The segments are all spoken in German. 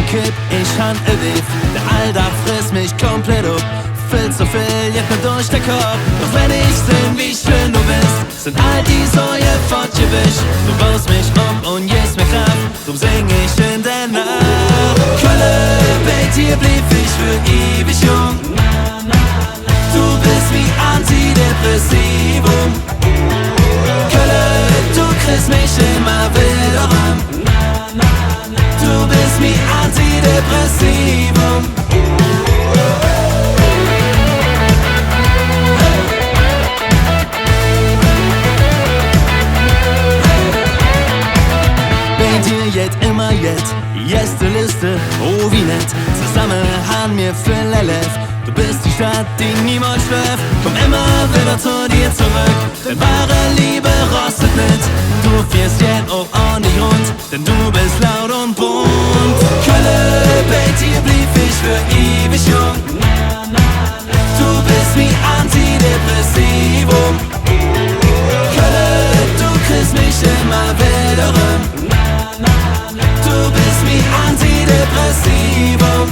kipp, ich han Öwif. Der Alltag frisst mich komplett up. Viel zu viel, jetzt mir durch den Kopf. Doch wenn ich seh, wie schön du bist, sind all die Säue fortgewischt. Du baust mich und gibst mir Kraft, drum sing ich in der Nacht. Kölle, bei dir blieb ich für ewig jung. Du bist wie Antidepressivum. Kölle, du kriegst mich immer wieder ran. Du bist wie Antidepressivum. Immer jetzt, jeste Liste, oh wie nett. Zusammen haben wir viel erlebt. Du bist die Stadt, die niemals schläft. Komm immer wieder zu dir zurück, denn wahre Liebe rostet nicht. Du fährst jetzt auch ordentlich rund, denn du bist laut und bunt. Kölle, bei dir blieb ich für ewig jung. Du bist wie Antidepressivum. Kölle, du kriegst mich immer wieder rum. Du bist wie Antidepressivum.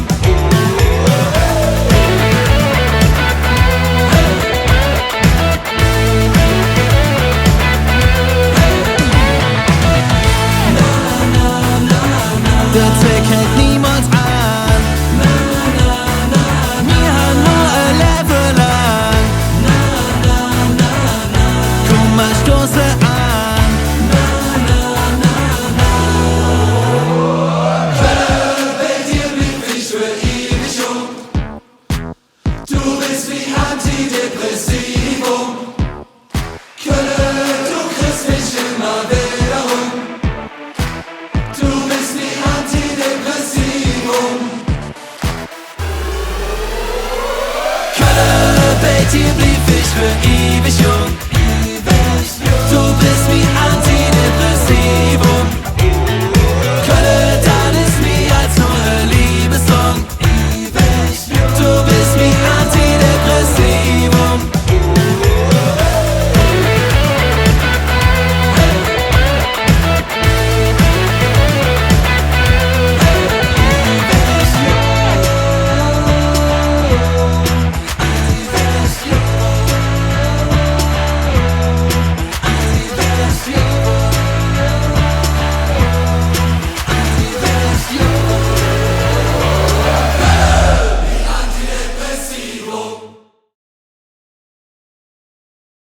Der Zweck hält niemals an. Wir haben nur ein Level lang. Komm mal, stoße an. Du bist wie Antidepressivum. Kölle, du kriegst mich immer wieder rum. Du bist wie Antidepressivum. Kölle, bei dir blieb ich für ewig jung.